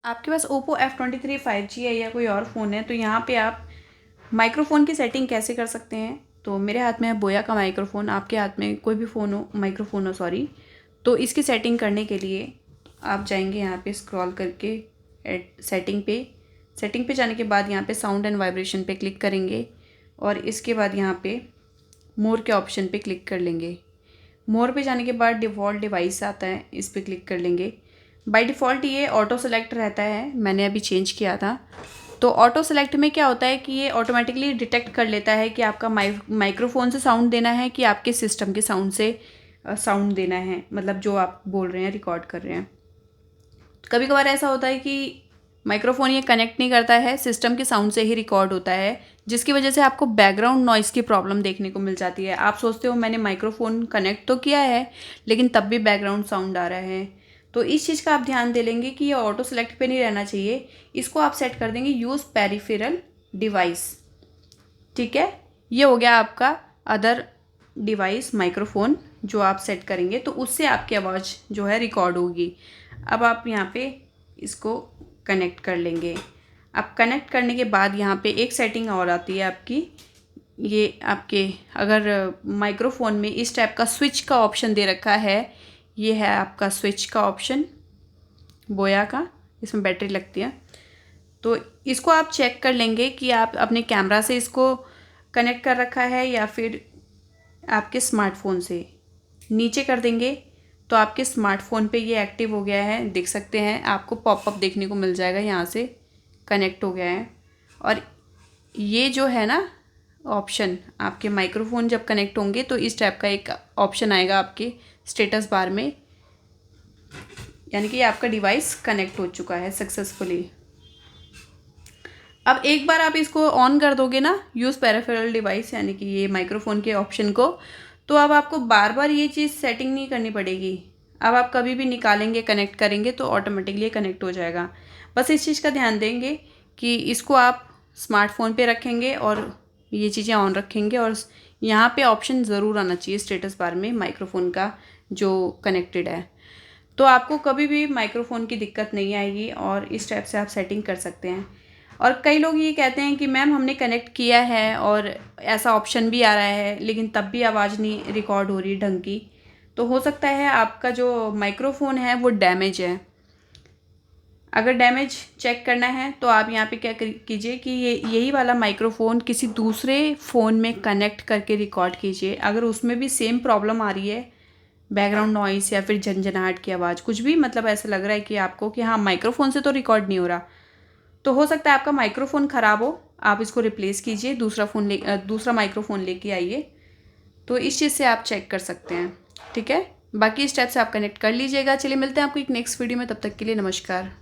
आपके पास Oppo F23 5G है या कोई और फ़ोन है तो यहाँ पे आप माइक्रोफ़ोन की सेटिंग कैसे कर सकते हैं। तो मेरे हाथ में है बोया का माइक्रोफ़ोन, आपके हाथ में कोई भी फ़ोन हो, माइक्रोफ़ोन हो सॉरी। तो इसकी सेटिंग करने के लिए आप जाएंगे यहाँ पे स्क्रॉल करके सेटिंग पे जाने के बाद यहाँ पे साउंड एंड वाइब्रेशन पे क्लिक करेंगे और इसके बाद यहाँ पे मोर के ऑप्शन पे क्लिक कर लेंगे। मोर पे जाने के बाद डिफ़ॉल्ट डिवाइस आता है, इस पर क्लिक कर लेंगे। बाय डिफ़ॉल्ट ये ऑटो सेलेक्ट रहता है, मैंने अभी चेंज किया था। तो ऑटो सेलेक्ट में क्या होता है कि ये ऑटोमेटिकली डिटेक्ट कर लेता है कि आपका माइक्रोफोन से साउंड देना है कि आपके सिस्टम के साउंड से साउंड देना है, मतलब जो आप बोल रहे हैं रिकॉर्ड कर रहे हैं। कभी कभार ऐसा होता है कि माइक्रोफोन ये कनेक्ट नहीं करता है, सिस्टम के साउंड से ही रिकॉर्ड होता है, जिसकी वजह से आपको बैकग्राउंड नॉइस की प्रॉब्लम देखने को मिल जाती है। आप सोचते हो मैंने माइक्रोफोन कनेक्ट तो किया है लेकिन तब भी बैकग्राउंड साउंड आ रहा है। तो इस चीज़ का आप ध्यान दे लेंगे कि ये ऑटो सेलेक्ट पे नहीं रहना चाहिए। इसको आप सेट कर देंगे यूज़ पेरिफेरल डिवाइस। ठीक है, ये हो गया आपका अदर डिवाइस माइक्रोफोन जो आप सेट करेंगे तो उससे आपकी आवाज़ जो है रिकॉर्ड होगी। अब आप यहाँ पे इसको कनेक्ट कर लेंगे। अब कनेक्ट करने के बाद यहाँ पे एक सेटिंग और आती है आपकी, ये आपके अगर माइक्रोफोन में इस टाइप का स्विच का ऑप्शन दे रखा है, ये है आपका स्विच का ऑप्शन बोया का, इसमें बैटरी लगती है। तो इसको आप चेक कर लेंगे कि आप अपने कैमरा से इसको कनेक्ट कर रखा है या फिर आपके स्मार्टफोन से। नीचे कर देंगे तो आपके स्मार्टफोन पे ये एक्टिव हो गया है, देख सकते हैं, आपको पॉपअप देखने को मिल जाएगा, यहाँ से कनेक्ट हो गया है। और ये जो है ना ऑप्शन, आपके माइक्रोफोन जब कनेक्ट होंगे तो इस टाइप का एक ऑप्शन आएगा आपके स्टेटस बार में, यानी कि आपका डिवाइस कनेक्ट हो चुका है सक्सेसफुली। अब एक बार आप इसको ऑन कर दोगे ना, यूज़ पेरिफेरल डिवाइस यानी कि ये माइक्रोफोन के ऑप्शन को, तो अब आपको बार बार ये चीज़ सेटिंग नहीं करनी पड़ेगी। अब आप कभी भी निकालेंगे कनेक्ट करेंगे तो ऑटोमेटिकली कनेक्ट हो जाएगा। बस इस चीज़ का ध्यान देंगे कि इसको आप स्मार्टफोन पे रखेंगे और ये चीज़ें ऑन रखेंगे और यहाँ पे ऑप्शन ज़रूर आना चाहिए स्टेटस बार में माइक्रोफोन का जो कनेक्टेड है। तो आपको कभी भी माइक्रोफोन की दिक्कत नहीं आएगी और इस टाइप से आप सेटिंग कर सकते हैं। और कई लोग ये कहते हैं कि मैम हमने कनेक्ट किया है और ऐसा ऑप्शन भी आ रहा है लेकिन तब भी आवाज़ नहीं रिकॉर्ड हो रही ढंग की। तो हो सकता है आपका जो माइक्रोफोन है वो डैमेज है। अगर डैमेज चेक करना है तो आप यहाँ पे क्या कीजिए कि यही वाला माइक्रोफोन किसी दूसरे फ़ोन में कनेक्ट करके रिकॉर्ड कीजिए। अगर उसमें भी सेम प्रॉब्लम आ रही है, बैकग्राउंड नॉइस या फिर झंझनाहट की आवाज़, कुछ भी मतलब ऐसा लग रहा है कि आपको कि हाँ माइक्रोफोन से तो रिकॉर्ड नहीं हो रहा, तो हो सकता है आपका माइक्रोफोन ख़राब हो। आप इसको रिप्लेस कीजिए, दूसरा माइक्रोफोन लेके आइए। तो इस चीज़ से आप चेक कर सकते हैं। ठीक है, बाकी स्टेप से आप कनेक्ट कर लीजिएगा। चलिए मिलते हैं आपको एक नेक्स्ट वीडियो में, तब तक के लिए नमस्कार।